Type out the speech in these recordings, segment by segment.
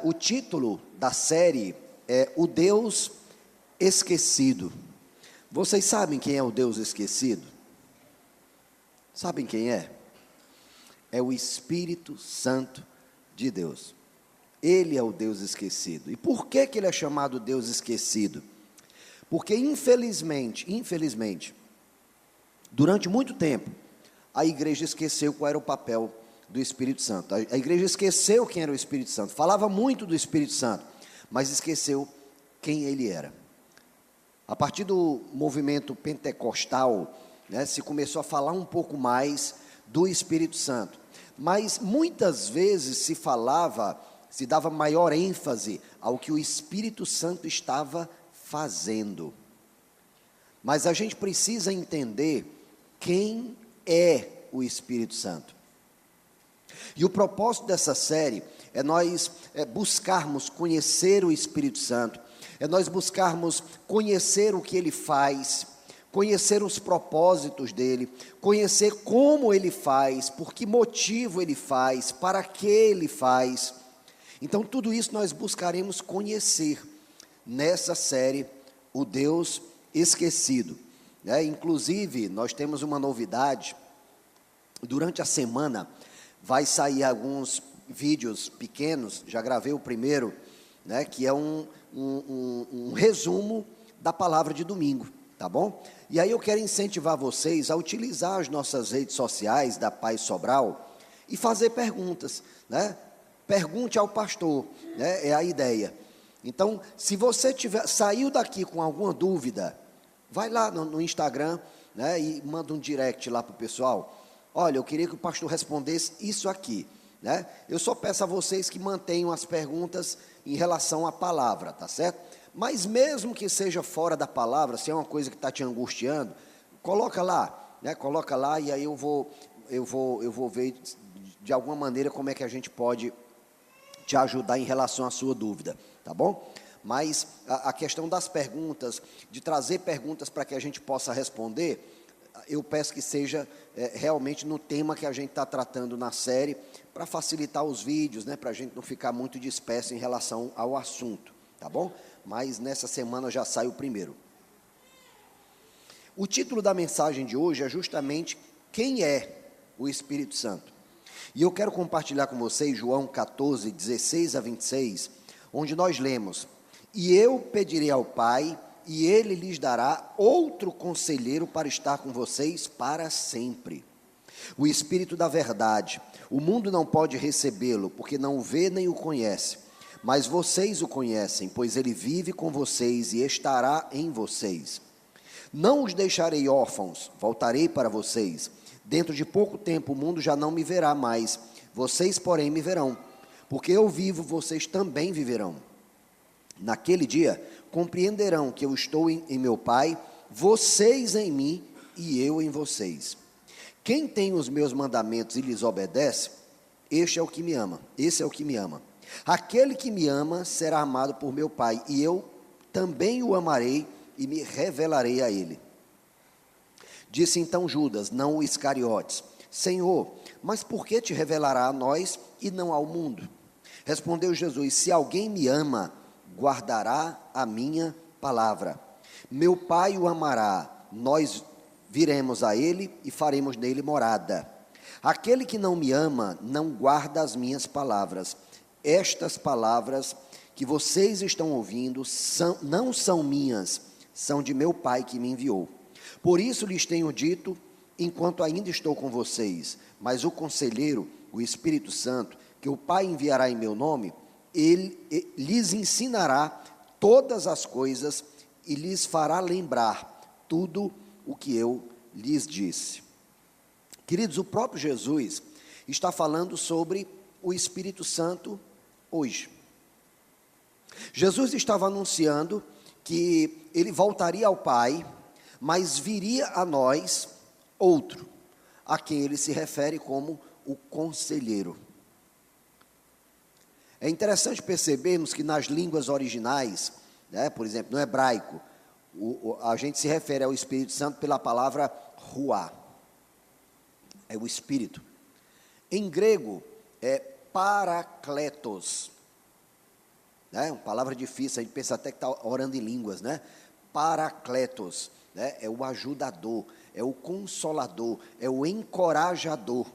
O título da série é O Deus Esquecido. Vocês sabem quem é o Deus esquecido? Sabem quem é? É o Espírito Santo de Deus. Ele é o Deus esquecido. E por que ele é chamado Deus esquecido? Porque infelizmente, durante muito tempo, a igreja esqueceu qual era o papel do Espírito Santo. A igreja esqueceu quem era o Espírito Santo. Falava muito do Espírito Santo, mas esqueceu quem ele era. A partir do movimento pentecostal, se começou a falar um pouco mais do Espírito Santo. Mas muitas vezes se dava maior ênfase ao que o Espírito Santo estava fazendo. Mas a gente precisa entender quem é o Espírito Santo. E o propósito dessa série é nós buscarmos conhecer o Espírito Santo, é nós buscarmos conhecer o que ele faz, conhecer os propósitos dele, conhecer como ele faz, por que motivo ele faz, para que ele faz. Então tudo isso nós buscaremos conhecer nessa série, o Deus Esquecido. Inclusive, nós temos uma novidade. Durante a semana vai sair alguns vídeos pequenos. Já gravei o primeiro, que é um resumo da palavra de domingo, tá bom? E aí eu quero incentivar vocês a utilizar as nossas redes sociais da Paz Sobral e fazer perguntas, Pergunte ao pastor, é a ideia. Então, se você saiu daqui com alguma dúvida, vai lá no Instagram, e manda um direct lá para o pessoal. Olha, eu queria que o pastor respondesse isso aqui, Eu só peço a vocês que mantenham as perguntas em relação à palavra, tá certo? Mas mesmo que seja fora da palavra, se é uma coisa que está te angustiando, coloca lá, Coloca lá e aí eu vou ver de alguma maneira como é que a gente pode te ajudar em relação à sua dúvida, tá bom? Mas a questão das perguntas, de trazer perguntas para que a gente possa responder, eu peço que seja realmente no tema que a gente está tratando na série, para facilitar os vídeos, para a gente não ficar muito disperso em relação ao assunto, tá bom? Mas nessa semana já sai o primeiro. O título da mensagem de hoje é justamente quem é o Espírito Santo. E eu quero compartilhar com vocês João 14, 16 a 26, onde nós lemos: E eu pedirei ao Pai, e Ele lhes dará outro conselheiro para estar com vocês para sempre. O Espírito da verdade. O mundo não pode recebê-lo, porque não o vê nem o conhece. Mas vocês o conhecem, pois Ele vive com vocês e estará em vocês. Não os deixarei órfãos, voltarei para vocês. Dentro de pouco tempo o mundo já não me verá mais, vocês, porém, me verão. Porque eu vivo, vocês também viverão. Naquele dia, compreenderão que eu estou em meu Pai, vocês em mim e eu em vocês. Quem tem os meus mandamentos e lhes obedece, esse é o que me ama. Aquele que me ama será amado por meu Pai, e eu também o amarei e me revelarei a ele. Disse então Judas, não o Iscariotes: Senhor, mas por que te revelará a nós e não ao mundo? Respondeu Jesus: Se alguém me ama, guardará a minha palavra. Meu Pai o amará, nós viremos a ele e faremos nele morada. Aquele que não me ama, não guarda as minhas palavras. Estas palavras que vocês estão ouvindo não são minhas, são de meu Pai que me enviou. Por isso lhes tenho dito, enquanto ainda estou com vocês, mas o Conselheiro, o Espírito Santo, que o Pai enviará em meu nome, ele lhes ensinará todas as coisas e lhes fará lembrar tudo o que eu lhes disse. Queridos, o próprio Jesus está falando sobre o Espírito Santo hoje. Jesus estava anunciando que ele voltaria ao Pai, mas viria a nós outro, a quem ele se refere como o Conselheiro. É interessante percebermos que nas línguas originais, por exemplo, no hebraico, a gente se refere ao Espírito Santo pela palavra ruá, é o Espírito. Em grego, é parakletos. né? Uma palavra difícil, a gente pensa até que está orando em línguas, né? Paracletos, né? É o ajudador, é o consolador, é o encorajador.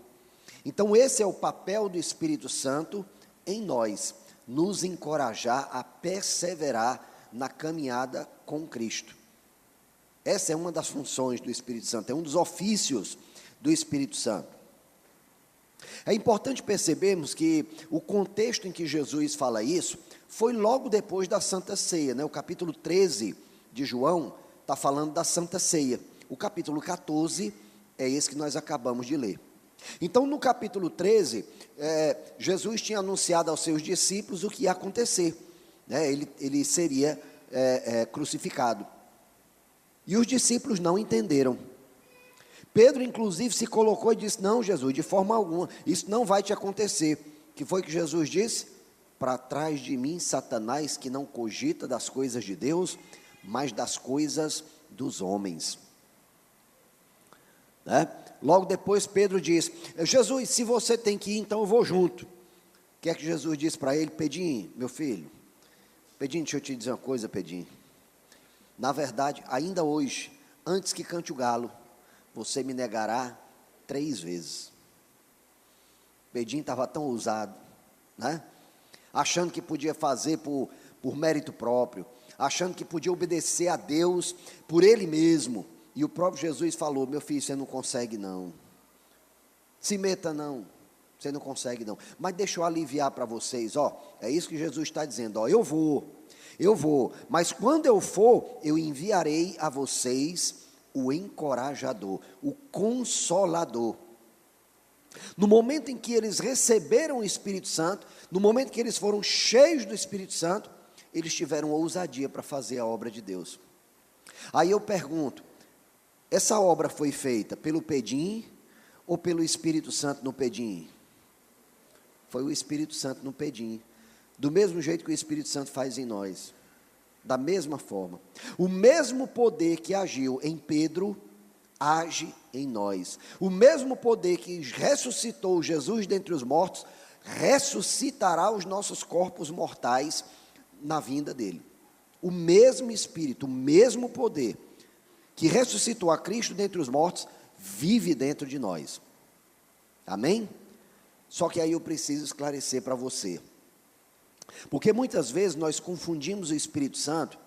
Então esse é o papel do Espírito Santo em nós, nos encorajar a perseverar na caminhada com Cristo. Essa é uma das funções do Espírito Santo, é um dos ofícios do Espírito Santo. É importante percebermos que o contexto em que Jesus fala isso foi logo depois da Santa Ceia, né? O capítulo 13 de João está falando da Santa Ceia. O capítulo 14 é esse que nós acabamos de ler. Então, no capítulo 13, Jesus tinha anunciado aos seus discípulos o que ia acontecer, né? Ele seria crucificado. E os discípulos não entenderam. Pedro, inclusive, se colocou e disse: não, Jesus, de forma alguma, isso não vai te acontecer. Que foi que Jesus disse? Para trás de mim, Satanás, que não cogita das coisas de Deus, mas das coisas dos homens. Né? Logo depois Pedro diz: Jesus, se você tem que ir, então eu vou junto. O que é que Jesus disse para ele? Pedinho, meu filho, Pedinho, deixa eu te dizer uma coisa, Pedinho. Na verdade, ainda hoje, antes que cante o galo, você me negará 3 vezes. Pedinho estava tão ousado, né? Achando que podia fazer por mérito próprio, achando que podia obedecer a Deus por ele mesmo. E o próprio Jesus falou: meu filho, você não consegue não, se meta não, você não consegue não. Mas deixa eu aliviar para vocês, ó, é isso que Jesus está dizendo, ó, eu vou, mas quando eu for, eu enviarei a vocês o encorajador, o consolador. No momento em que eles receberam o Espírito Santo, no momento que eles foram cheios do Espírito Santo, eles tiveram ousadia para fazer a obra de Deus. Aí eu pergunto, essa obra foi feita pelo Pedim ou pelo Espírito Santo no Pedim? Foi o Espírito Santo no Pedim. Do mesmo jeito que o Espírito Santo faz em nós, da mesma forma. O mesmo poder que agiu em Pedro, age em nós. O mesmo poder que ressuscitou Jesus dentre os mortos, ressuscitará os nossos corpos mortais na vinda dele. O mesmo Espírito, o mesmo poder que ressuscitou a Cristo dentre os mortos, vive dentro de nós. Amém? Só que aí eu preciso esclarecer para você. Porque muitas vezes nós confundimos o Espírito Santo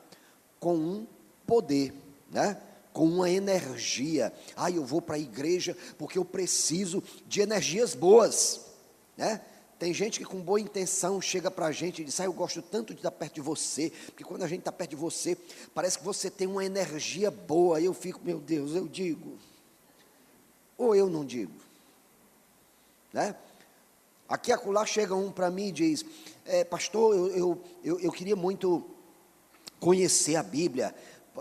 com um poder, né? Com uma energia. Eu vou para a igreja porque eu preciso de energias boas, né? Tem gente que com boa intenção chega para a gente e diz: eu gosto tanto de estar perto de você, porque quando a gente está perto de você, parece que você tem uma energia boa. Aí eu fico, meu Deus, eu digo, ou eu não digo, né? Aqui acolá chega um para mim e diz: pastor, eu queria muito conhecer a Bíblia,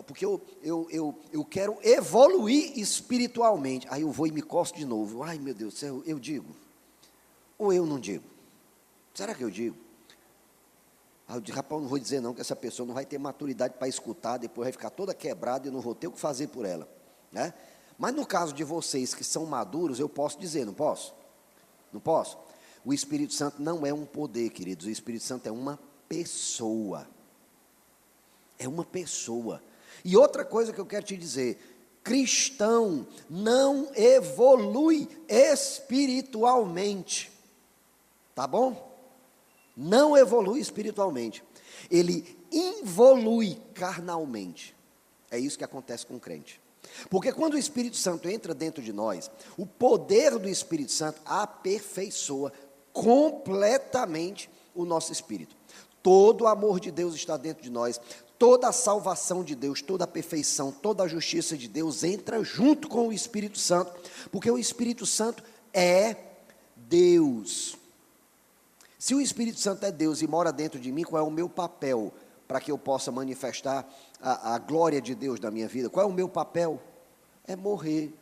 porque eu quero evoluir espiritualmente. Aí eu vou e me costo de novo. Ai, meu Deus do céu, eu digo, ou eu não digo? Será que eu digo? Eu digo: rapaz, eu não vou dizer não, que essa pessoa não vai ter maturidade para escutar, depois vai ficar toda quebrada e eu não vou ter o que fazer por ela, né? Mas no caso de vocês que são maduros, eu posso dizer, não posso? Não posso? O Espírito Santo não é um poder, queridos, o Espírito Santo é uma pessoa. É uma pessoa. E outra coisa que eu quero te dizer: cristão não evolui espiritualmente, tá bom? Não evolui espiritualmente, ele involui carnalmente. É isso que acontece com o crente. Porque quando o Espírito Santo entra dentro de nós, o poder do Espírito Santo aperfeiçoa completamente o nosso espírito. Todo o amor de Deus está dentro de nós, toda a salvação de Deus, toda a perfeição, toda a justiça de Deus entra junto com o Espírito Santo, porque o Espírito Santo é Deus. Se o Espírito Santo é Deus e mora dentro de mim, qual é o meu papel para que eu possa manifestar a glória de Deus na minha vida? Qual é o meu papel? É morrer.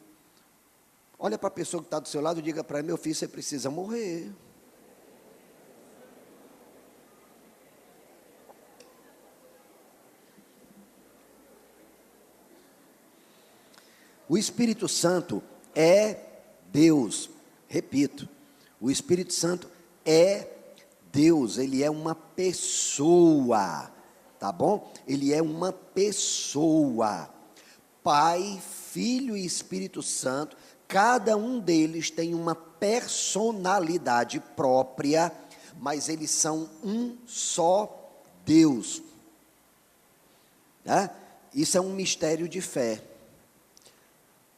Olha para a pessoa que está do seu lado e diga para ele: meu filho, você precisa morrer. O Espírito Santo é Deus. Repito, o Espírito Santo é Deus, ele é uma pessoa, tá bom? Ele é uma pessoa. Pai, Filho e Espírito Santo, cada um deles tem uma personalidade própria, mas eles são um só Deus. Né? Isso é um mistério de fé.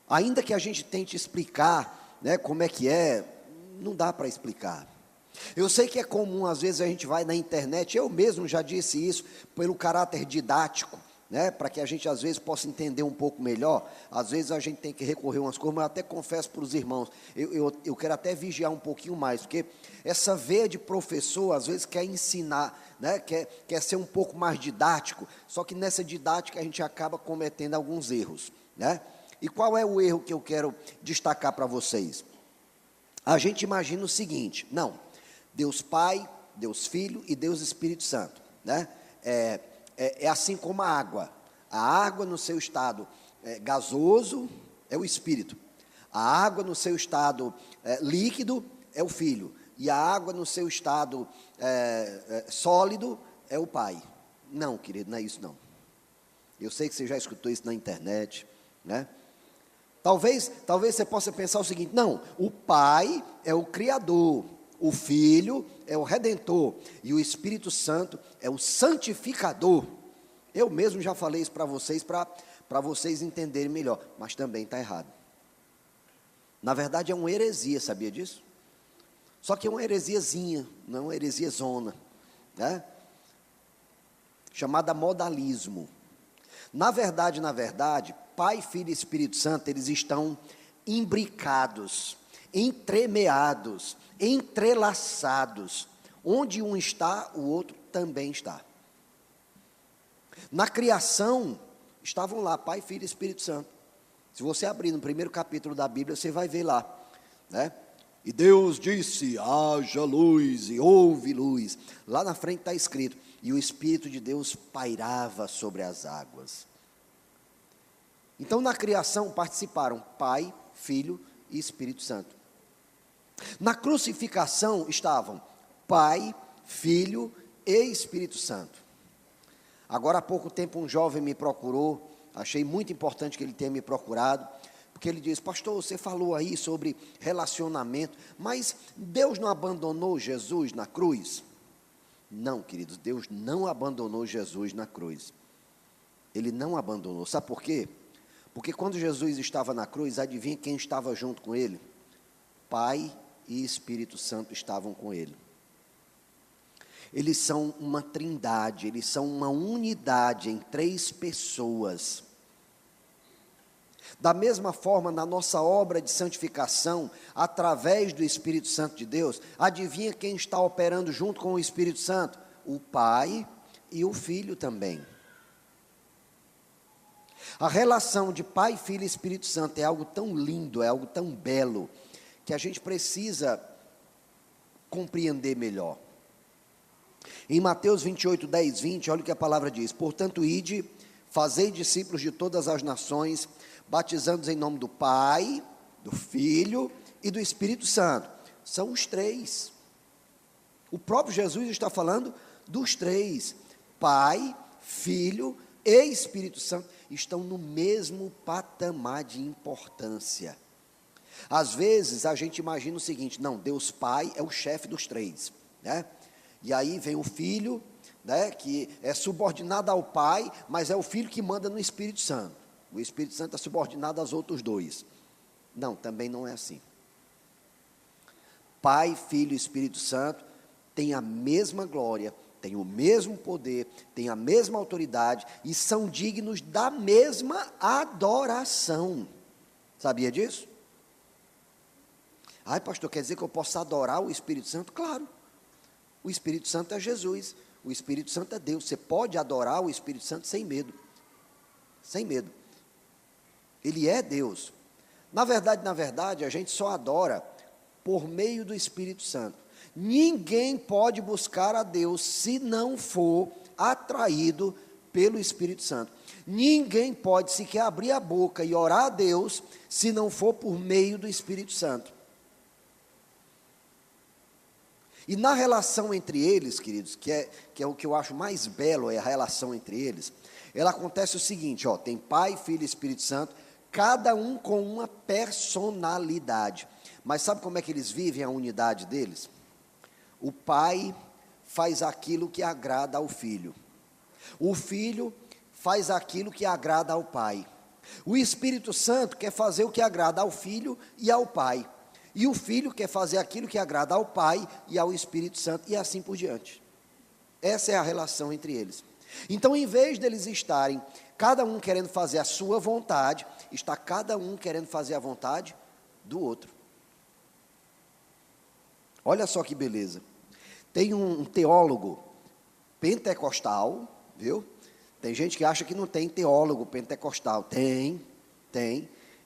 Ainda que a gente tente explicar, né, como é que é, não dá para explicar. Eu sei que é comum, às vezes a gente vai na internet, eu mesmo já disse isso, pelo caráter didático, né, para que a gente às vezes possa entender um pouco melhor. Às vezes a gente tem que recorrer a umas coisas, mas eu até confesso para os irmãos, eu quero até vigiar um pouquinho mais, porque essa veia de professor às vezes quer ensinar, né, quer ser um pouco mais didático, só que nessa didática a gente acaba cometendo alguns erros, né? E qual é o erro que eu quero destacar para vocês? A gente imagina o seguinte, não, Deus Pai, Deus Filho e Deus Espírito Santo, né? É assim como a água no seu estado gasoso é o Espírito, a água no seu estado líquido é o Filho, e a água no seu estado sólido é o Pai. Não, querido, não é isso não. Eu sei que você já escutou isso na internet, né? Talvez você possa pensar o seguinte, não, o Pai é o Criador, o Filho é o Redentor, e o Espírito Santo é o Santificador. Eu mesmo já falei isso para vocês entenderem melhor, mas também está errado. Na verdade é uma heresia, sabia disso? Só que é uma heresiazinha, não é uma heresia zona, né? Chamada modalismo. Na verdade, Pai, Filho e Espírito Santo, eles estão imbricados, entremeados, entrelaçados. Onde um está, o outro também está. Na criação, estavam lá Pai, Filho e Espírito Santo. Se você abrir no primeiro capítulo da Bíblia, você vai ver lá, né? E Deus disse, haja luz, e houve luz. Lá na frente está escrito, e o Espírito de Deus pairava sobre as águas. Então, na criação participaram Pai, Filho e Espírito Santo. Na crucificação estavam Pai, Filho e Espírito Santo. Agora há pouco tempo um jovem me procurou, achei muito importante que ele tenha me procurado, porque ele disse, pastor, você falou aí sobre relacionamento, mas Deus não abandonou Jesus na cruz? Não, queridos, Deus não abandonou Jesus na cruz. Ele não abandonou, sabe por quê? Porque quando Jesus estava na cruz, adivinha quem estava junto com ele? Pai e Espírito Santo estavam com ele. Eles são uma trindade, eles são uma unidade em 3 pessoas. Da mesma forma, na nossa obra de santificação, através do Espírito Santo de Deus, adivinha quem está operando junto com o Espírito Santo? O Pai e o Filho também. A relação de Pai, Filho e Espírito Santo é algo tão lindo, é algo tão belo, que a gente precisa compreender melhor. Em Mateus 28, 10, 20, olha o que a palavra diz, portanto, ide, fazei discípulos de todas as nações, batizando-os em nome do Pai, do Filho e do Espírito Santo. São os 3. O próprio Jesus está falando dos 3. Pai, Filho e Espírito Santo estão no mesmo patamar de importância. Às vezes a gente imagina o seguinte, não, Deus Pai é o chefe dos 3, né? E aí vem o Filho, né, que é subordinado ao Pai, mas é o Filho que manda no Espírito Santo. O Espírito Santo é subordinado aos outros 2. Não, também não é assim. Pai, Filho e Espírito Santo têm a mesma glória, têm o mesmo poder, têm a mesma autoridade e são dignos da mesma adoração. Sabia disso? Ai, pastor, quer dizer que eu posso adorar o Espírito Santo? Claro. O Espírito Santo é Jesus, o Espírito Santo é Deus. Você pode adorar o Espírito Santo sem medo. Sem medo. Ele é Deus. Na verdade, a gente só adora por meio do Espírito Santo. Ninguém pode buscar a Deus se não for atraído pelo Espírito Santo. Ninguém pode sequer abrir a boca e orar a Deus se não for por meio do Espírito Santo. E na relação entre eles, queridos, que é o que eu acho mais belo, é a relação entre eles, ela acontece o seguinte, ó, tem Pai, Filho e Espírito Santo, cada um com uma personalidade. Mas sabe como é que eles vivem a unidade deles? O Pai faz aquilo que agrada ao Filho. O Filho faz aquilo que agrada ao Pai. O Espírito Santo quer fazer o que agrada ao Filho e ao Pai. E o Filho quer fazer aquilo que agrada ao Pai e ao Espírito Santo, e assim por diante. Essa é a relação entre eles. Então, em vez deles estarem cada um querendo fazer a sua vontade, está cada um querendo fazer a vontade do outro. Olha só que beleza. Tem um teólogo pentecostal, viu? Tem gente que acha que não tem teólogo pentecostal. Tem.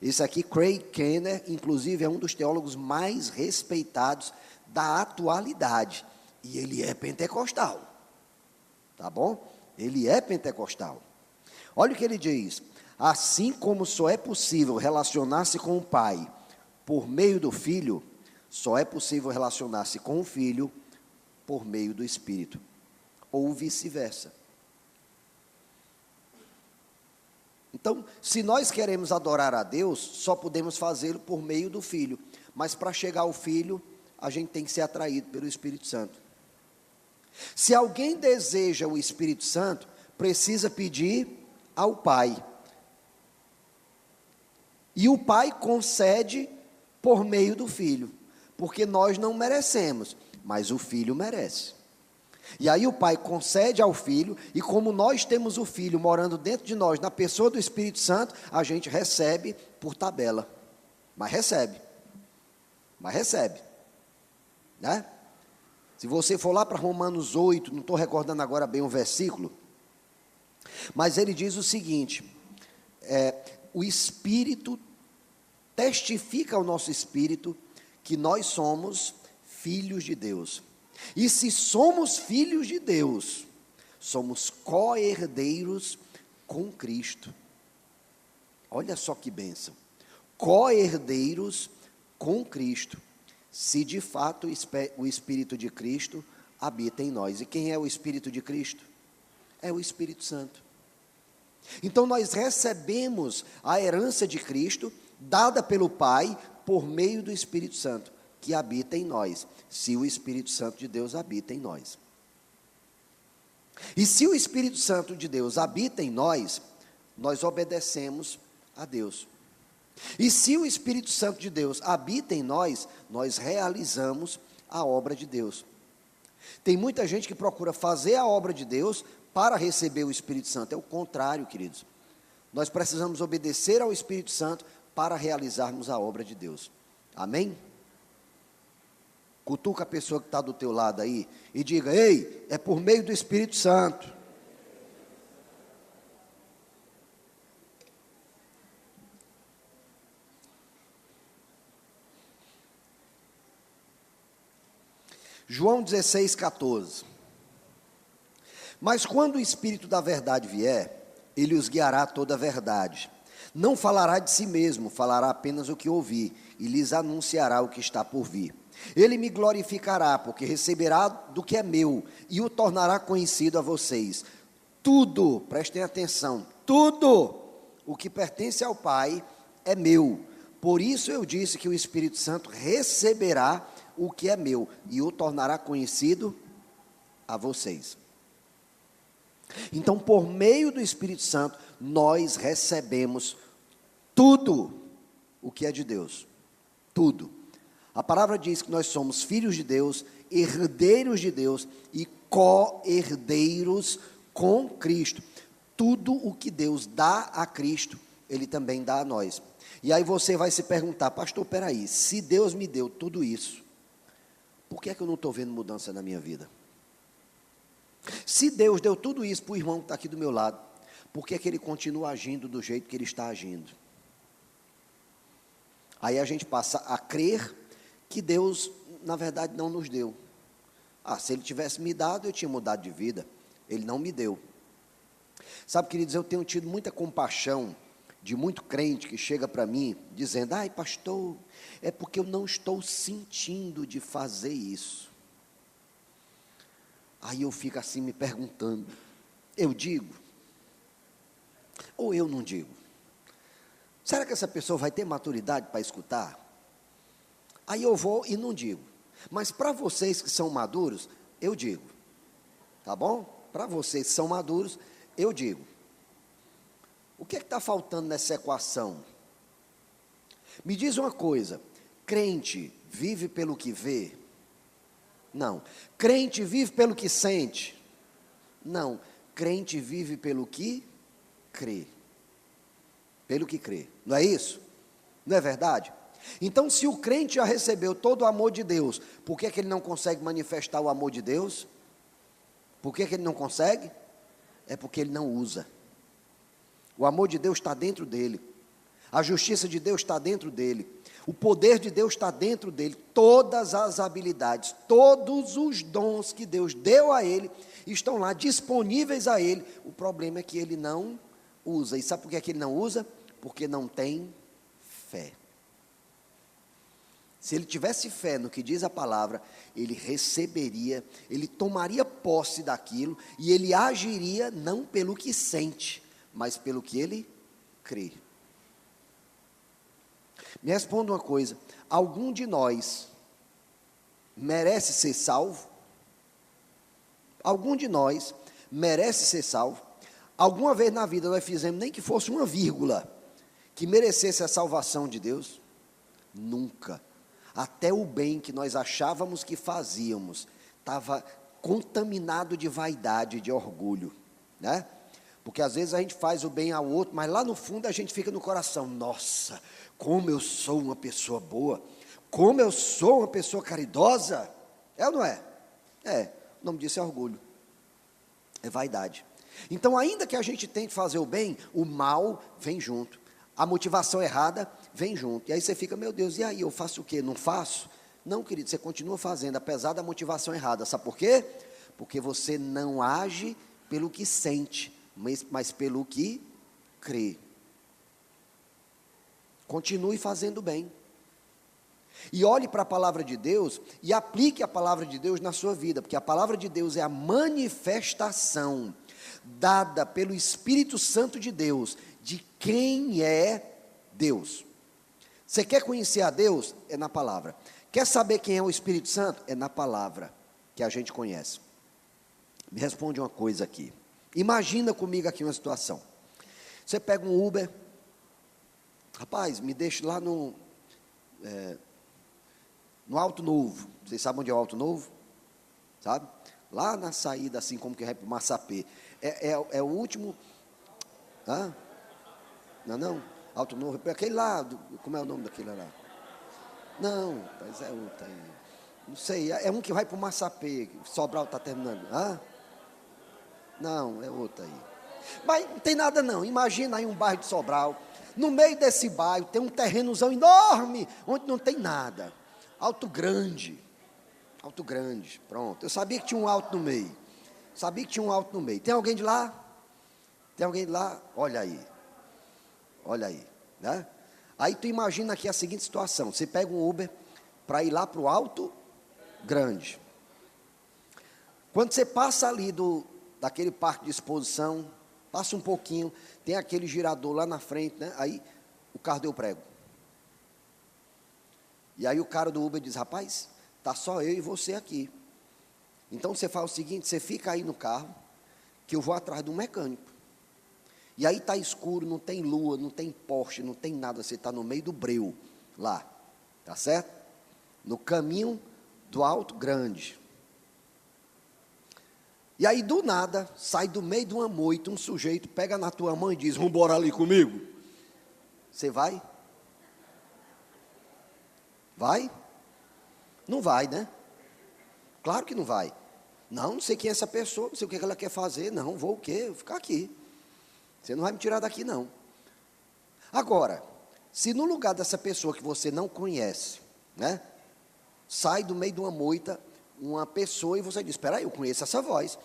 Esse aqui, Craig Kenner, inclusive é um dos teólogos mais respeitados da atualidade. E ele é pentecostal. Tá bom? Ele é pentecostal. Olha o que ele diz. Assim como só é possível relacionar-se com o Pai por meio do Filho, só é possível relacionar-se com o Filho por meio do Espírito. Ou vice-versa. Então, se nós queremos adorar a Deus, só podemos fazê-lo por meio do Filho. Mas para chegar ao Filho, a gente tem que ser atraído pelo Espírito Santo. Se alguém deseja o Espírito Santo, precisa pedir ao Pai. E o Pai concede por meio do Filho. Porque nós não merecemos, mas o Filho merece. E aí o Pai concede ao Filho, e como nós temos o Filho morando dentro de nós, na pessoa do Espírito Santo, a gente recebe por tabela, mas recebe, né? Se você for lá para Romanos 8, não estou recordando agora bem o versículo, mas ele diz o seguinte, o Espírito testifica ao nosso Espírito que nós somos filhos de Deus. E se somos filhos de Deus, somos co-herdeiros com Cristo. Olha só que bênção. Co-herdeiros com Cristo, se de fato o Espírito de Cristo habita em nós. E quem é o Espírito de Cristo? É o Espírito Santo. Então nós recebemos a herança de Cristo, dada pelo Pai, por meio do Espírito Santo, que habita em nós, se o Espírito Santo de Deus habita em nós. E se o Espírito Santo de Deus habita em nós, nós obedecemos a Deus. E se o Espírito Santo de Deus habita em nós, nós realizamos a obra de Deus. Tem muita gente que procura fazer a obra de Deus para receber o Espírito Santo. É o contrário, queridos. Nós precisamos obedecer ao Espírito Santo para realizarmos a obra de Deus. Amém? Cutuca a pessoa que está do teu lado aí e diga, ei, é por meio do Espírito Santo. João 16,14. Mas quando o Espírito da verdade vier, ele os guiará a toda a verdade. Não falará de si mesmo, falará apenas o que ouvir, e lhes anunciará o que está por vir. Ele me glorificará, porque receberá do que é meu, e o tornará conhecido a vocês. Tudo, prestem atenção, tudo o que pertence ao Pai é meu. Por isso eu disse que o Espírito Santo receberá o que é meu, e o tornará conhecido a vocês. Então, por meio do Espírito Santo, nós recebemos tudo o que é de Deus. Tudo. A palavra diz que nós somos filhos de Deus, herdeiros de Deus e co-herdeiros com Cristo. Tudo o que Deus dá a Cristo, Ele também dá a nós. E aí você vai se perguntar, pastor, peraí, se Deus me deu tudo isso, por que é que eu não estou vendo mudança na minha vida? Se Deus deu tudo isso para o irmão que está aqui do meu lado, por que é que ele continua agindo do jeito que ele está agindo? Aí a gente passa a crer que Deus, na verdade, não nos deu. Se Ele tivesse me dado, eu tinha mudado de vida. Ele não me deu. Sabe, queridos, eu tenho tido muita compaixão de muito crente que chega para mim, dizendo, ai pastor, é porque eu não estou sentindo de fazer isso. Aí eu fico assim me perguntando, eu digo? Ou eu não digo? Será que essa pessoa vai ter maturidade para escutar? Aí eu vou e não digo. Mas para vocês que são maduros, eu digo. Tá bom? Para vocês que são maduros, eu digo. O que está faltando nessa equação? Me diz uma coisa, crente vive pelo que vê? Não. Crente vive pelo que sente? Não. Crente vive pelo que crê. Pelo que crê. Não é isso? Não é verdade? Então, se o crente já recebeu todo o amor de Deus, por que ele não consegue manifestar o amor de Deus? Por que ele não consegue? É porque ele não usa. O amor de Deus está dentro dele. A justiça de Deus está dentro dele. O poder de Deus está dentro dele. Todas as habilidades, todos os dons que Deus deu a ele, estão lá disponíveis a ele. O problema é que ele não usa. E sabe por que ele não usa? Porque não tem fé. Se ele tivesse fé no que diz a palavra, ele receberia, ele tomaria posse daquilo e ele agiria não pelo que sente, mas pelo que ele crê. Me responda uma coisa, algum de nós merece ser salvo? Algum de nós merece ser salvo? Alguma vez na vida nós fizemos, nem que fosse uma vírgula, que merecesse a salvação de Deus? Nunca. Até o bem que nós achávamos que fazíamos, estava contaminado de vaidade, de orgulho, né? Porque às vezes a gente faz o bem ao outro, mas lá no fundo a gente fica no coração, nossa, como eu sou uma pessoa boa, como eu sou uma pessoa caridosa, é ou não é? É, o nome disso é orgulho, é vaidade. Então ainda que a gente tente fazer o bem, o mal vem junto, a motivação errada vem junto, e aí você fica, meu Deus, e aí, eu faço o quê? Não faço? Não, querido, você continua fazendo, apesar da motivação errada, sabe por quê? Porque você não age pelo que sente, mas pelo que crê. Continue fazendo bem. E olhe para a palavra de Deus e aplique a palavra de Deus na sua vida, porque a palavra de Deus é a manifestação dada pelo Espírito Santo de Deus, de quem é Deus. Você quer conhecer a Deus? É na palavra. Quer saber quem é o Espírito Santo? É na palavra que a gente conhece. Me responde uma coisa aqui. Imagina comigo aqui uma situação. Você pega um Uber, rapaz, me deixa lá no Alto Novo. Vocês sabem onde é o Alto Novo? Sabe? Lá na saída, assim como que vai para o Massapê. É o último. Hã? Não? Alto Novo, aquele lá, como é o nome daquele lá? Não, mas é outro aí. Não sei, é um que vai para o Massapê, Sobral está terminando. Hã? Não, é outro aí. Mas não tem nada não, imagina aí um bairro de Sobral, no meio desse bairro tem um terrenozão enorme, onde não tem nada. Alto Grande, pronto. Eu sabia que tinha um alto no meio. Tem alguém de lá? Tem alguém de lá? Olha aí, né? Aí tu imagina aqui a seguinte situação, você pega um Uber para ir lá para o Alto Grande. Quando você passa ali daquele parque de exposição, passa um pouquinho, tem aquele girador lá na frente, né? Aí o carro deu prego. E aí o cara do Uber diz, rapaz, tá só eu e você aqui. Então você faz o seguinte, você fica aí no carro, que eu vou atrás de um mecânico. E aí está escuro, não tem lua, não tem poste, não tem nada, você está no meio do breu, lá, tá certo? No caminho do Alto Grande. E aí do nada, sai do meio de uma moita, um sujeito pega na tua mão e diz, vamos embora ali comigo. Você vai? Vai? Não vai, né? Claro que não vai. Não sei quem é essa pessoa, não sei o que ela quer fazer, não, vou o quê? Vou ficar aqui. Você não vai me tirar daqui, não. Agora, se no lugar dessa pessoa que você não conhece, né, sai do meio de uma moita, uma pessoa e você diz, espera aí, eu conheço essa voz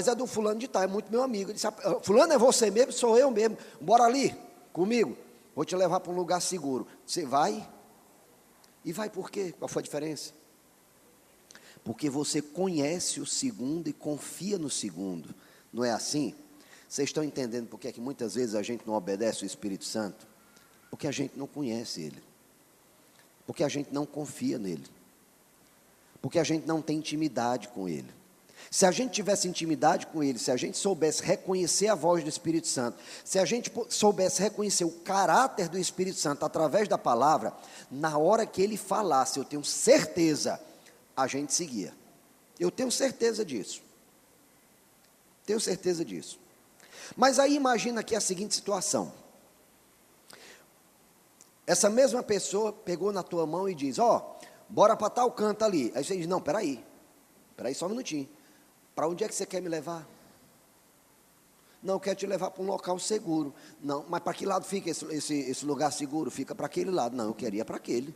é do fulano de tal, é muito meu amigo. Ele disse, fulano é você mesmo? Sou eu mesmo, bora ali, comigo, vou te levar para um lugar seguro. Você vai? E vai por quê? Qual foi a diferença? Porque você conhece o segundo e confia no segundo. Não é assim? Vocês estão entendendo por que é que muitas vezes a gente não obedece o Espírito Santo? Porque a gente não conhece Ele. Porque a gente não confia nele. Porque a gente não tem intimidade com Ele. Se a gente tivesse intimidade com Ele, se a gente soubesse reconhecer a voz do Espírito Santo, se a gente soubesse reconhecer o caráter do Espírito Santo através da palavra, na hora que Ele falasse, eu tenho certeza, a gente seguia. Eu tenho certeza disso. Tenho certeza disso. Mas aí imagina aqui a seguinte situação. Essa mesma pessoa pegou na tua mão e diz, bora para tal canto ali. Aí você diz, não, peraí só um minutinho. Para onde é que você quer me levar? Não, eu quero te levar para um local seguro. Não, mas para que lado fica esse lugar seguro? Fica para aquele lado. Não, eu queria para aquele.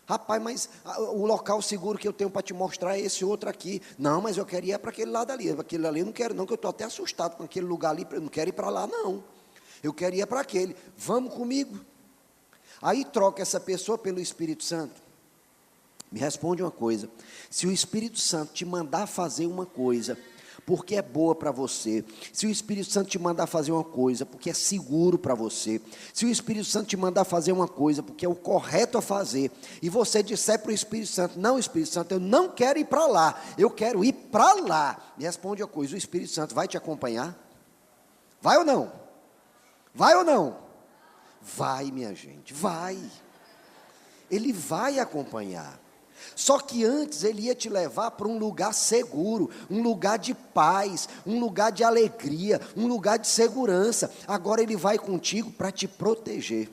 Rapaz, mas o local seguro que eu tenho para te mostrar é esse outro aqui. Não, mas eu queria para aquele lado ali. Aquele ali eu não quero não, que eu estou até assustado com aquele lugar ali. Eu não quero ir para lá, não. Eu queria para aquele. Vamos comigo. Aí troca essa pessoa pelo Espírito Santo. Me responde uma coisa, se o Espírito Santo te mandar fazer uma coisa, porque é boa para você, se o Espírito Santo te mandar fazer uma coisa, porque é seguro para você, se o Espírito Santo te mandar fazer uma coisa, porque é o correto a fazer, e você disser para o Espírito Santo, não, Espírito Santo, eu não quero ir para lá, eu quero ir para lá, me responde uma coisa, o Espírito Santo vai te acompanhar? Vai ou não? Vai ou não? Vai, minha gente, vai. Ele vai acompanhar. Só que antes ele ia te levar para um lugar seguro, um lugar de paz, um lugar de alegria, um lugar de segurança. Agora ele vai contigo para te proteger.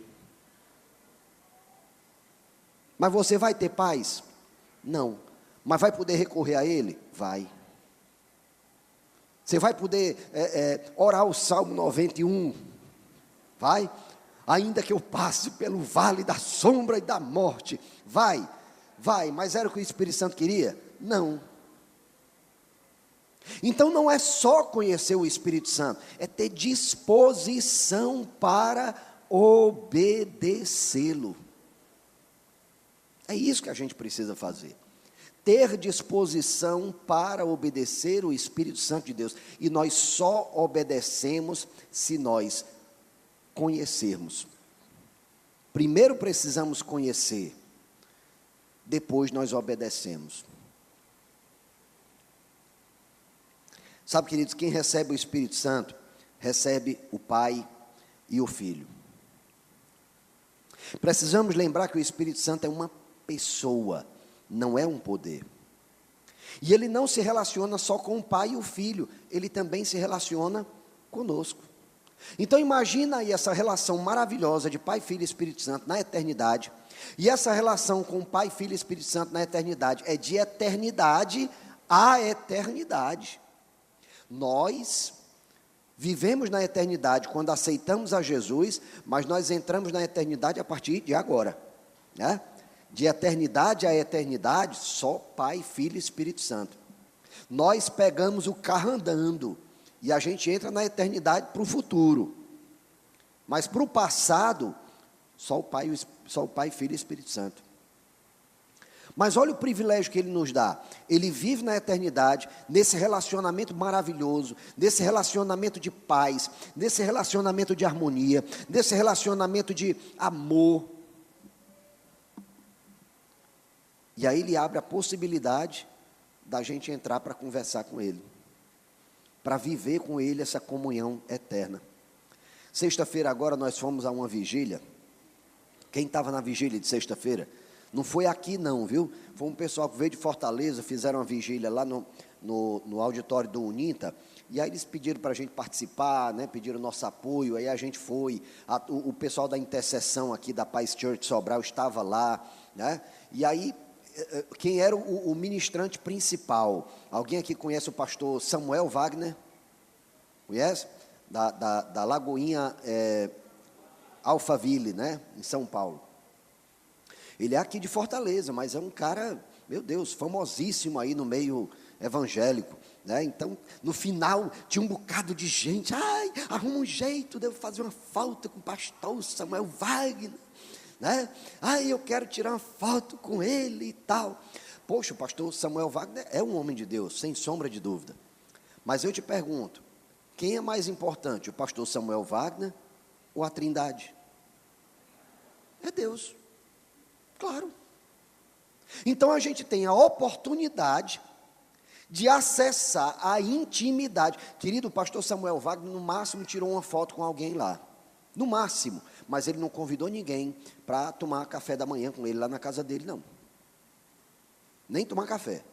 Mas você vai ter paz? Não. Mas vai poder recorrer a ele? Vai. Você vai poder orar o Salmo 91? Vai. Ainda que eu passe pelo vale da sombra e da morte, vai, mas era o que o Espírito Santo queria? Não. Então não é só conhecer o Espírito Santo, é ter disposição para obedecê-lo. É isso que a gente precisa fazer. Ter disposição para obedecer o Espírito Santo de Deus. E nós só obedecemos se nós conhecermos. Primeiro precisamos conhecer, depois nós obedecemos. Sabe, queridos, quem recebe o Espírito Santo, recebe o Pai e o Filho. Precisamos lembrar que o Espírito Santo é uma pessoa, não é um poder. E ele não se relaciona só com o Pai e o Filho, ele também se relaciona conosco. Então imagina aí essa relação maravilhosa de Pai, Filho e Espírito Santo na eternidade. E essa relação com Pai, Filho e Espírito Santo na eternidade é de eternidade a eternidade. Nós vivemos na eternidade quando aceitamos a Jesus, mas nós entramos na eternidade a partir de agora, né? De eternidade a eternidade, só Pai, Filho e Espírito Santo. Nós pegamos o carro andando e a gente entra na eternidade para o futuro. Mas para o passado, só o Pai, Filho e Espírito Santo. Mas olha o privilégio que Ele nos dá. Ele vive na eternidade, nesse relacionamento maravilhoso, nesse relacionamento de paz, nesse relacionamento de harmonia, nesse relacionamento de amor. E aí Ele abre a possibilidade da gente entrar para conversar com Ele, para viver com Ele essa comunhão eterna. Sexta-feira agora nós fomos a uma vigília. Quem estava na vigília de sexta-feira? Não foi aqui não, viu? Foi um pessoal que veio de Fortaleza, fizeram uma vigília lá no auditório do Uninta, e aí eles pediram para a gente participar, né? Pediram nosso apoio, aí a gente foi, o pessoal da intercessão aqui da Paz Church Sobral estava lá, né? E aí, quem era o ministrante principal? Alguém aqui conhece o pastor Samuel Wagner? Conhece? Da Lagoinha Alphaville, né? Em São Paulo. Ele é aqui de Fortaleza, mas é um cara, meu Deus, famosíssimo aí no meio evangélico, né? Então, no final, tinha um bocado de gente, arruma um jeito de eu fazer uma falta com o pastor Samuel Wagner, né? Eu quero tirar uma foto com ele e tal. Poxa, o pastor Samuel Wagner é um homem de Deus, sem sombra de dúvida. Mas eu te pergunto, quem é mais importante, o pastor Samuel Wagner ou a Trindade? É Deus, claro. Então a gente tem a oportunidade de acessar a intimidade. Querido, o pastor Samuel Wagner, no máximo, tirou uma foto com alguém lá. No máximo. Mas ele não convidou ninguém para tomar café da manhã com ele lá na casa dele, não. Nem tomar café.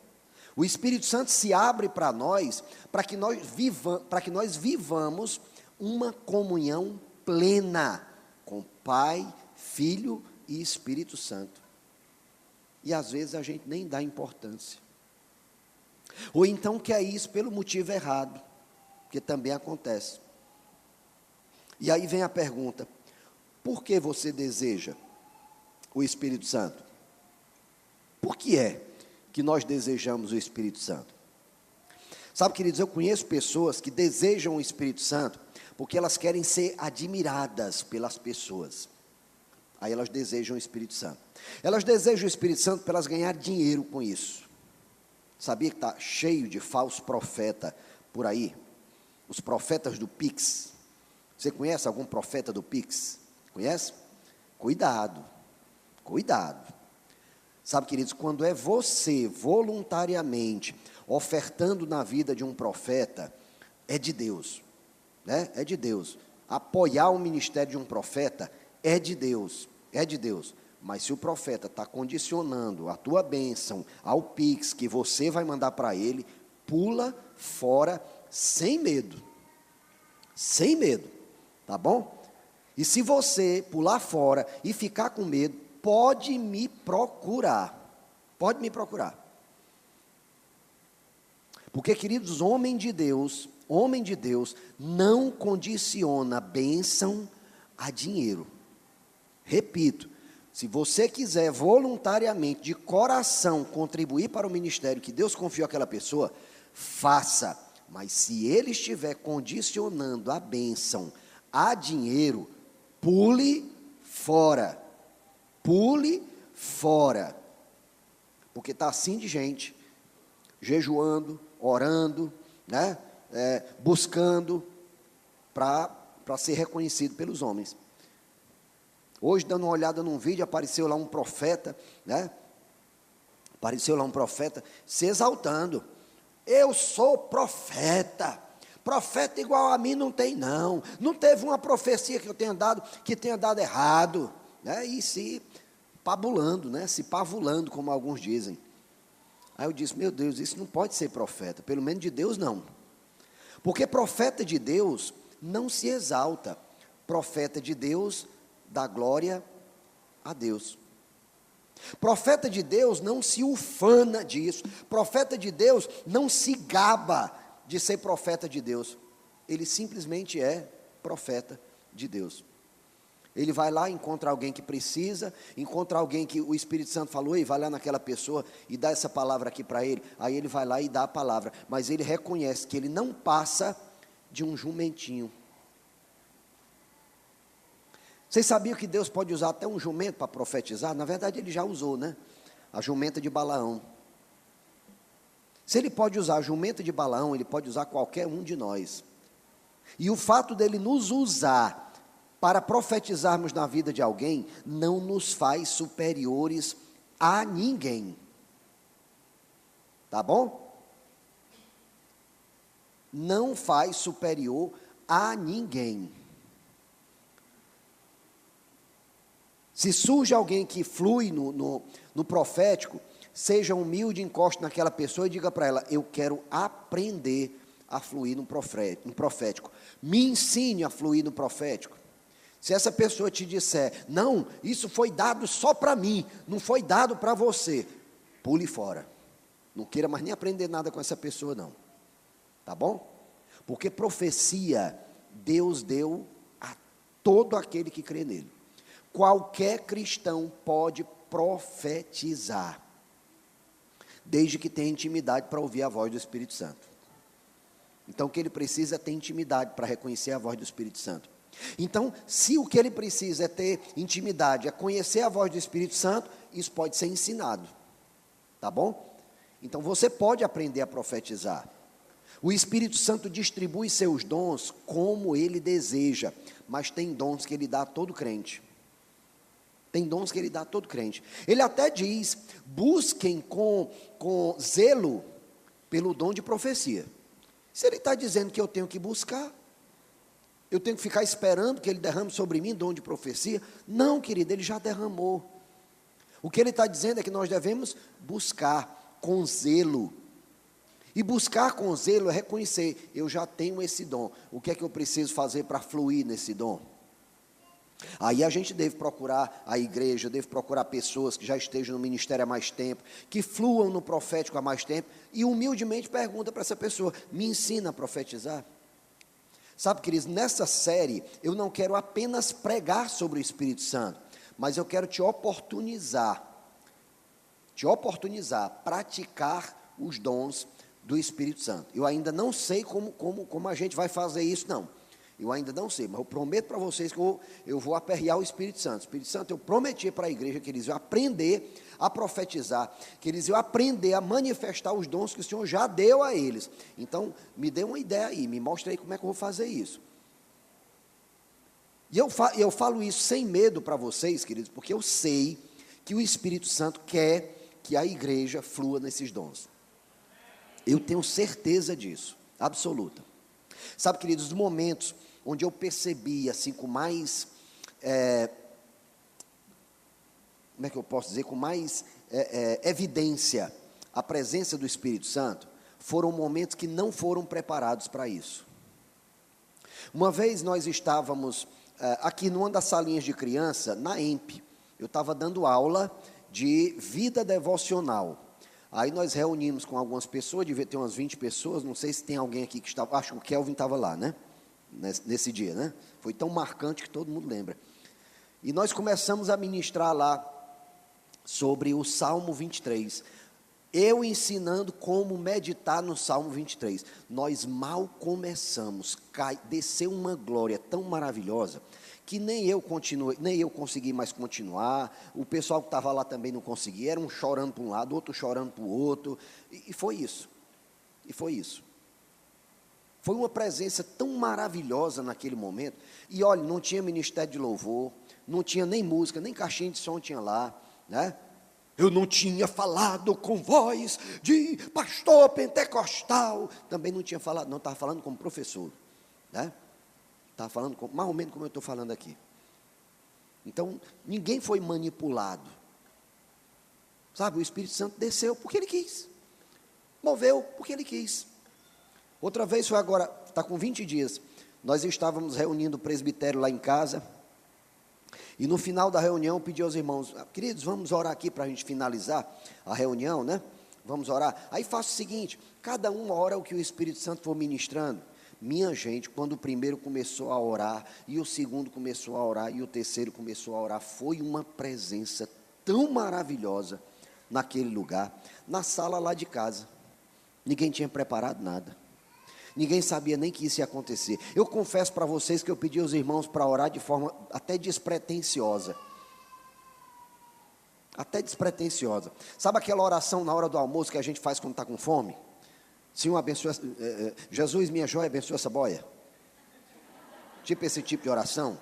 O Espírito Santo se abre para nós, para que nós vivamos uma comunhão plena com Pai, Filho e Espírito Santo. E às vezes a gente nem dá importância. Ou então quer isso pelo motivo errado, que também acontece. E aí vem a pergunta: por que você deseja o Espírito Santo? Por que é que nós desejamos o Espírito Santo? Sabe, queridos, eu conheço pessoas que desejam o Espírito Santo porque elas querem ser admiradas pelas pessoas. Aí elas desejam o Espírito Santo. Elas desejam o Espírito Santo para elas ganhar dinheiro com isso. Sabia que está cheio de falso profeta por aí? Os profetas do Pix. Você conhece algum profeta do Pix? Conhece? Cuidado, cuidado. Sabe, queridos, quando é você voluntariamente ofertando na vida de um profeta, é de Deus, né? É de Deus. Apoiar o ministério de um profeta é de Deus, é de Deus. Mas se o profeta está condicionando a tua bênção ao Pix que você vai mandar para ele, pula fora sem medo. Sem medo, tá bom? E se você pular fora e ficar com medo, pode me procurar. Pode me procurar. Porque, queridos, homem de Deus não condiciona bênção a dinheiro. Repito, se você quiser voluntariamente, de coração, contribuir para o ministério que Deus confiou àquela pessoa, faça. Mas se ele estiver condicionando a bênção a dinheiro, pule fora. Pule fora. Porque está assim de gente, jejuando, orando, né? Buscando para ser reconhecido pelos homens. Hoje, dando uma olhada num vídeo, apareceu lá um profeta, né? Apareceu lá um profeta se exaltando. Eu sou profeta. Profeta igual a mim não tem, não. Não teve uma profecia que eu tenha dado, que tenha dado errado. Né? E se pabulando, né? Se pavulando, como alguns dizem. Aí eu disse, meu Deus, isso não pode ser profeta. Pelo menos de Deus, não. Porque profeta de Deus não se exalta. Profeta de Deus dá glória a Deus. Profeta de Deus não se ufana disso. Profeta de Deus não se gaba de ser profeta de Deus. Ele simplesmente é profeta de Deus. Ele vai lá, encontra alguém que precisa, encontra alguém que o Espírito Santo falou, e vai lá naquela pessoa e dá essa palavra aqui para ele. Aí ele vai lá e dá a palavra. Mas ele reconhece que ele não passa de um jumentinho. Vocês sabiam que Deus pode usar até um jumento para profetizar? Na verdade, ele já usou, né? A jumenta de Balaão. Se ele pode usar a jumenta de Balaão, ele pode usar qualquer um de nós. E o fato dele nos usar para profetizarmos na vida de alguém, não nos faz superiores a ninguém. Tá bom? Não faz superior a ninguém. Se surge alguém que flui no profético, seja humilde, encoste naquela pessoa e diga para ela, eu quero aprender a fluir no profético. Me ensine a fluir no profético. Se essa pessoa te disser, não, isso foi dado só para mim, não foi dado para você, pule fora. Não queira mais nem aprender nada com essa pessoa, não. Tá bom? Porque profecia, Deus deu a todo aquele que crê nele. Qualquer cristão pode profetizar, desde que tenha intimidade para ouvir a voz do Espírito Santo. Então, o que ele precisa é ter intimidade para reconhecer a voz do Espírito Santo. Então, se o que ele precisa é ter intimidade, é conhecer a voz do Espírito Santo, isso pode ser ensinado, tá bom? Então, você pode aprender a profetizar. O Espírito Santo distribui seus dons como ele deseja, mas tem dons que ele dá a todo crente. Tem dons que ele dá a todo crente. Ele até diz: busquem com zelo pelo dom de profecia. Se ele está dizendo que eu tenho que buscar, eu tenho que ficar esperando que ele derrame sobre mim dom de profecia? Não, querido, ele já derramou. O que ele está dizendo é que nós devemos buscar com zelo. E buscar com zelo é reconhecer: eu já tenho esse dom, o que é que eu preciso fazer para fluir nesse dom? Aí a gente deve procurar a igreja, deve procurar pessoas que já estejam no ministério há mais tempo, que fluam no profético há mais tempo, e humildemente pergunta para essa pessoa: me ensina a profetizar? Sabe, queridos, nessa série eu não quero apenas pregar sobre o Espírito Santo, mas eu quero te oportunizar a praticar os dons do Espírito Santo. Eu ainda não sei como a gente vai fazer isso, não. Eu ainda não sei, mas eu prometo para vocês que eu vou aperrear o Espírito Santo. Espírito Santo, eu prometi para a igreja que eles iam aprender a profetizar, que eles iam aprender a manifestar os dons que o Senhor já deu a eles. Então, me dê uma ideia aí, me mostre aí como é que eu vou fazer isso. E eu falo isso sem medo para vocês, queridos, porque eu sei que o Espírito Santo quer que a igreja flua nesses dons. Eu tenho certeza disso, absoluta. Sabe, queridos, os momentos onde eu percebi, assim, com mais, como é que eu posso dizer, com mais evidência, a presença do Espírito Santo, foram momentos que não foram preparados para isso. Uma vez nós estávamos aqui numa das salinhas de criança, na EMP, eu estava dando aula de vida devocional. Aí nós reunimos com algumas pessoas, devia ter umas 20 pessoas, não sei se tem alguém aqui que estava, acho que o Kelvin estava lá, né? Nesse dia, né? Foi tão marcante que todo mundo lembra. E nós começamos a ministrar lá sobre o Salmo 23. Eu ensinando como meditar no Salmo 23. Nós mal começamos, desceu uma glória tão maravilhosa, que nem eu consegui mais continuar, o pessoal que estava lá também não conseguia, era um chorando para um lado, outro chorando para o outro, e foi isso, foi uma presença tão maravilhosa naquele momento, e olha, não tinha ministério de louvor, não tinha nem música, nem caixinha de som tinha lá, né? Eu não tinha falado com voz de pastor pentecostal, também não tinha falado, não, estava falando como professor, né? Estava falando mais ou menos como eu estou falando aqui. Então, ninguém foi manipulado. Sabe, o Espírito Santo desceu porque ele quis. Moveu porque ele quis. Outra vez foi agora, está com 20 dias. Nós estávamos reunindo o presbitério lá em casa. E no final da reunião, eu pedi aos irmãos: queridos, vamos orar aqui para a gente finalizar a reunião, né? Vamos orar. Aí faço o seguinte: cada um ora o que o Espírito Santo for ministrando. Minha gente, quando o primeiro começou a orar, e o segundo começou a orar, e o terceiro começou a orar, foi uma presença tão maravilhosa naquele lugar, na sala lá de casa. Ninguém tinha preparado nada, ninguém sabia nem que isso ia acontecer. Eu confesso para vocês que eu pedi aos irmãos para orar de forma até despretensiosa. Sabe aquela oração na hora do almoço que a gente faz quando está com fome? Senhor, abençoa, Jesus, minha joia, abençoa essa boia. Esse tipo de oração.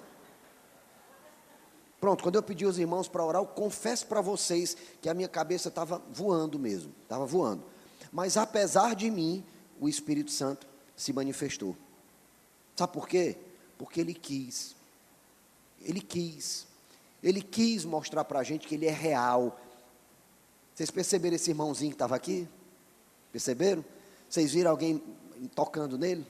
Pronto, quando eu pedi aos irmãos para orar, eu confesso para vocês que a minha cabeça estava voando mesmo, estava voando. Mas apesar de mim, o Espírito Santo se manifestou. Sabe por quê? Porque Ele quis. Ele quis mostrar para a gente que Ele é real. Vocês perceberam esse irmãozinho que estava aqui? Perceberam? Vocês viram alguém tocando nele?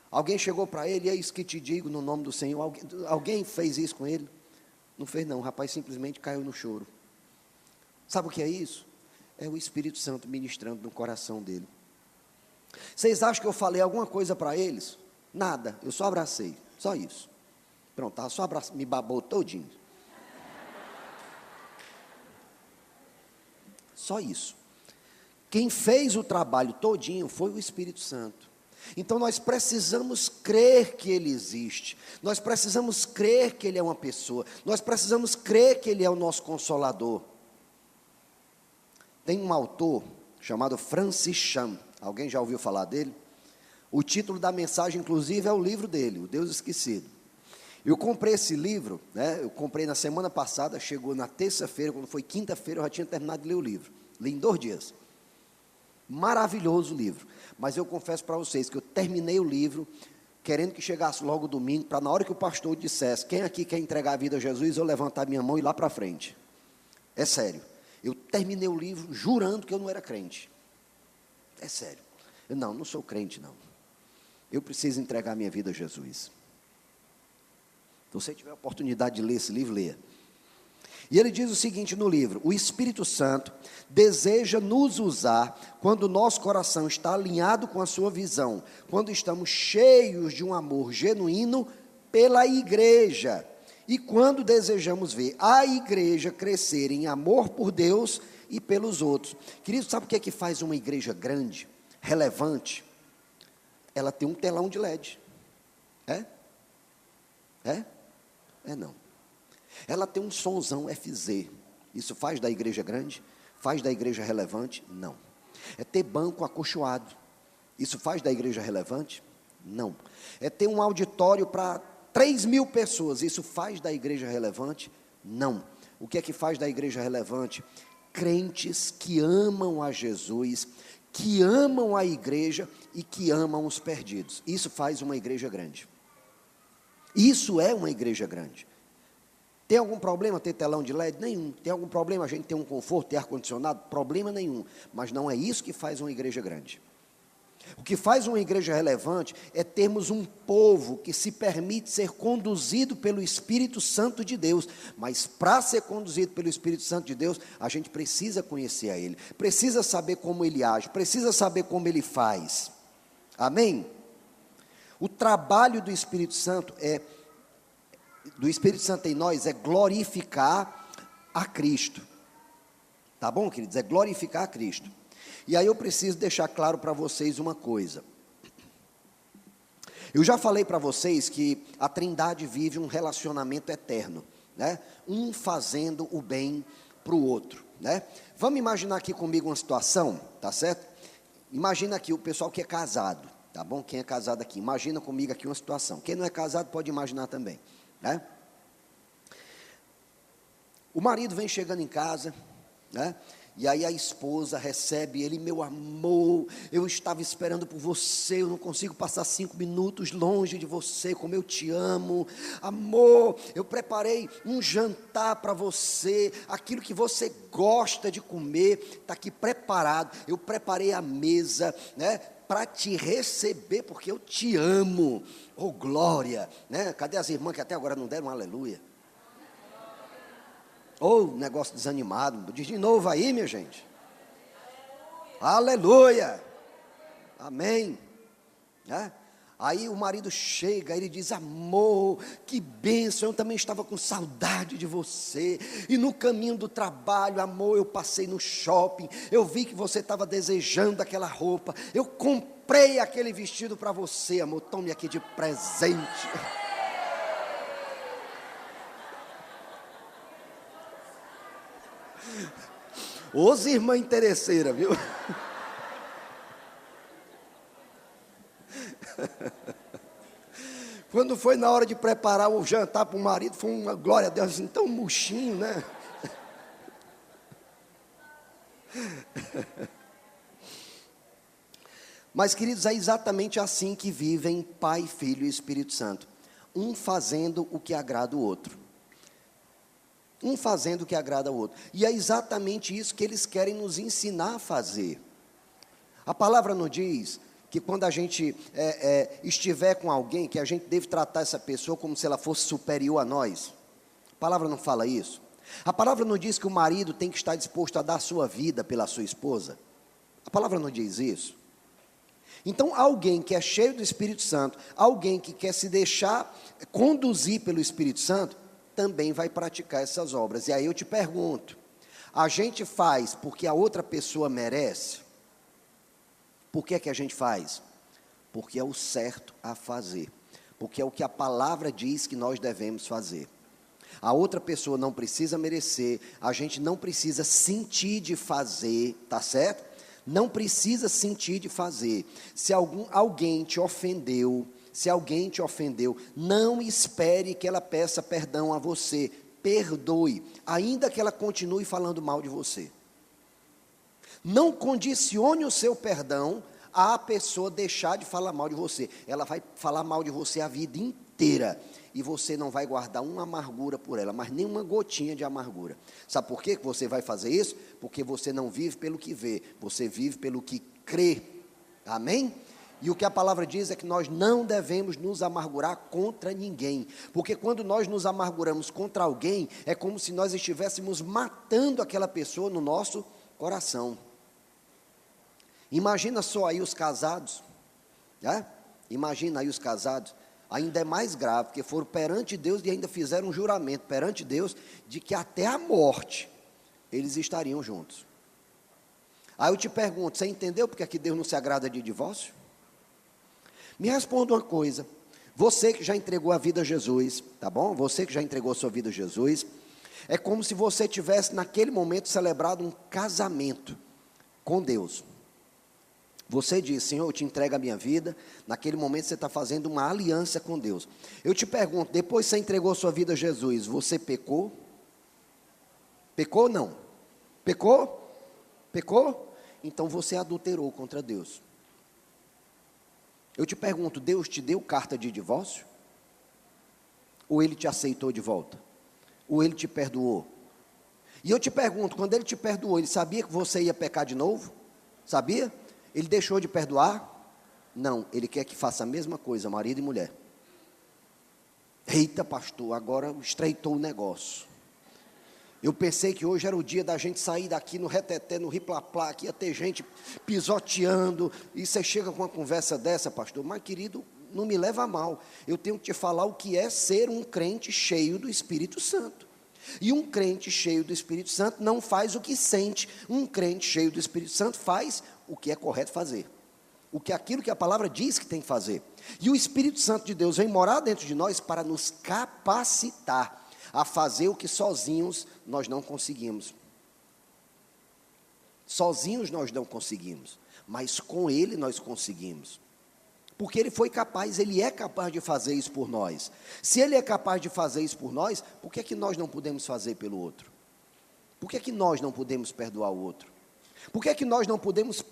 Alguém chegou para ele: é isso que te digo no nome do Senhor. Alguém fez isso com ele? Não fez não, o rapaz simplesmente caiu no choro. Sabe o que é isso? É o Espírito Santo ministrando no coração dele. Vocês acham que eu falei alguma coisa para eles? Nada, eu só abracei, só isso. Pronto, só abracei, me babou todinho. Só isso. Quem fez o trabalho todinho foi o Espírito Santo. Então nós precisamos crer que Ele existe, nós precisamos crer que Ele é uma pessoa, nós precisamos crer que Ele é o nosso Consolador. Tem um autor chamado Francis Chan, alguém já ouviu falar dele? O título da mensagem, inclusive, é o livro dele, O Deus Esquecido. Eu comprei esse livro, eu comprei na semana passada, chegou na terça-feira, quando foi quinta-feira eu já tinha terminado de ler o livro, li em 2 dias. Maravilhoso o livro, mas eu confesso para vocês que eu terminei o livro, querendo que chegasse logo o domingo, para na hora que o pastor dissesse, quem aqui quer entregar a vida a Jesus, eu levantar minha mão e ir lá para frente. É sério, eu terminei o livro jurando que eu não era crente. É sério, eu não sou crente não, eu preciso entregar minha vida a Jesus. Se você tiver a oportunidade de ler esse livro, leia. E ele diz o seguinte no livro: o Espírito Santo deseja nos usar quando o nosso coração está alinhado com a sua visão, quando estamos cheios de um amor genuíno pela igreja, e quando desejamos ver a igreja crescer em amor por Deus e pelos outros. Querido, sabe o que é que faz uma igreja grande, relevante? Ela tem um telão de LED. Não. Ela tem um sonzão FZ. Isso faz da igreja grande? Faz da igreja relevante? Não. É ter banco acolchoado. Isso faz da igreja relevante? Não. É ter um auditório para 3.000 pessoas. Isso faz da igreja relevante? Não. O que é que faz da igreja relevante? Crentes que amam a Jesus, que amam a igreja e que amam os perdidos. Isso faz uma igreja grande. Isso é uma igreja grande. Tem algum problema ter telão de LED? Nenhum. Tem algum problema a gente ter um conforto, ter ar-condicionado? Problema nenhum. Mas não é isso que faz uma igreja grande. O que faz uma igreja relevante é termos um povo que se permite ser conduzido pelo Espírito Santo de Deus. Mas para ser conduzido pelo Espírito Santo de Deus, a gente precisa conhecer a Ele, precisa saber como Ele age, precisa saber como Ele faz. Amém? O trabalho do Espírito Santo em nós é glorificar a Cristo. Tá bom, queridos? É glorificar a Cristo. E aí eu preciso deixar claro para vocês uma coisa. Eu já falei para vocês que a Trindade vive um relacionamento eterno, né? Um fazendo o bem para o outro, né? Vamos imaginar aqui comigo uma situação, tá certo? Imagina aqui o pessoal que é casado. Tá bom? Quem é casado aqui, imagina comigo aqui uma situação. Quem não é casado pode imaginar também, né? O marido vem chegando em casa, né? E aí a esposa recebe ele: meu amor, eu estava esperando por você, eu não consigo passar 5 minutos longe de você, como eu te amo. Amor, eu preparei um jantar para você, aquilo que você gosta de comer, está aqui preparado. Eu preparei a mesa, né? Para te receber, porque eu te amo. Oh, glória, né? Cadê as irmãs que até agora não deram um aleluia? Oh, negócio desanimado. Diz de novo aí, minha gente. Aleluia. Amém. Né? Aí o marido chega, ele diz: amor, que bênção, eu também estava com saudade de você. E no caminho do trabalho, amor, eu passei no shopping, eu vi que você estava desejando aquela roupa, eu comprei aquele vestido para você, amor, tome aqui de presente. Os irmãs interesseiras, viu? Quando foi na hora de preparar o jantar para o marido, foi uma glória a Deus, assim, tão murchinho, né? Mas, queridos, é exatamente assim que vivem Pai, Filho e Espírito Santo. Um fazendo o que agrada o outro. Um fazendo o que agrada o outro. E é exatamente isso que eles querem nos ensinar a fazer. A palavra nos diz que quando a gente estiver com alguém, que a gente deve tratar essa pessoa como se ela fosse superior a nós. A palavra não fala isso. A palavra não diz que o marido tem que estar disposto a dar a sua vida pela sua esposa. A palavra não diz isso. Então, alguém que é cheio do Espírito Santo, alguém que quer se deixar conduzir pelo Espírito Santo, também vai praticar essas obras. E aí eu te pergunto, a gente faz porque a outra pessoa merece? Por que é que a gente faz? porque é o certo a fazer, porque é o que a palavra diz que nós devemos fazer. A outra pessoa não precisa merecer, a gente não precisa sentir de fazer, tá certo? Não precisa sentir de fazer. Se alguém te ofendeu, não espere que ela peça perdão a você, perdoe, ainda que ela continue falando mal de você. Não condicione o seu perdão a pessoa deixar de falar mal de você. Ela vai falar mal de você a vida inteira. E você não vai guardar uma amargura por ela, mas nem uma gotinha de amargura. Sabe por que você vai fazer isso? Porque você não vive pelo que vê, você vive pelo que crê. Amém? E o que a palavra diz é que nós não devemos nos amargurar contra ninguém. Porque quando nós nos amarguramos contra alguém, é como se nós estivéssemos matando aquela pessoa no nosso coração. Imagina só aí os casados, né? Imagina aí os casados, ainda é mais grave, porque foram perante Deus e ainda fizeram um juramento perante Deus, de que até a morte, eles estariam juntos. Aí eu te pergunto, você entendeu porque aqui Deus não se agrada de divórcio? Me responda uma coisa, você que já entregou a vida a Jesus, tá bom? Você que já entregou a sua vida a Jesus, é como se você tivesse naquele momento celebrado um casamento com Deus. Você diz, Senhor, eu te entrego a minha vida, naquele momento você está fazendo uma aliança com Deus. Eu te pergunto, depois que você entregou a sua vida a Jesus, você pecou? Pecou ou não? Pecou? Pecou? Então você adulterou contra Deus. Eu te pergunto, Deus te deu carta de divórcio? Ou Ele te aceitou de volta? Ou Ele te perdoou? E eu te pergunto, quando Ele te perdoou, Ele sabia que você ia pecar de novo? Sabia? Ele deixou de perdoar? Não, Ele quer que faça a mesma coisa, marido e mulher. Eita, pastor, agora estreitou o negócio. Eu pensei que hoje era o dia da gente sair daqui no reteté, no riplaplá, que ia ter gente pisoteando, e você chega com uma conversa dessa, pastor, mas querido, não me leva a mal, eu tenho que te falar o que é ser um crente cheio do Espírito Santo. E um crente cheio do Espírito Santo não faz o que sente, um crente cheio do Espírito Santo faz o que é correto fazer, aquilo que a palavra diz que tem que fazer. E o Espírito Santo de Deus vem morar dentro de nós para nos capacitar a fazer o que sozinhos nós não conseguimos. Sozinhos nós não conseguimos, mas com Ele nós conseguimos. Porque Ele foi capaz, Ele é capaz de fazer isso por nós. Se Ele é capaz de fazer isso por nós, por que é que nós não podemos fazer pelo outro? Por que é que nós não podemos perdoar o outro? Por que é que nós não podemos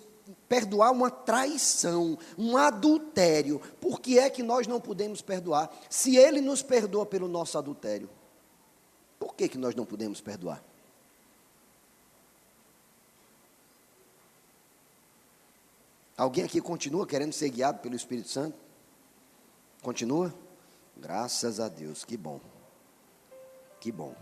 perdoar uma traição, um adultério? Por que é que nós não podemos perdoar? Se Ele nos perdoa pelo nosso adultério, por que que nós não podemos perdoar? Alguém aqui continua querendo ser guiado pelo Espírito Santo? Continua? Graças a Deus, que bom. Que bom.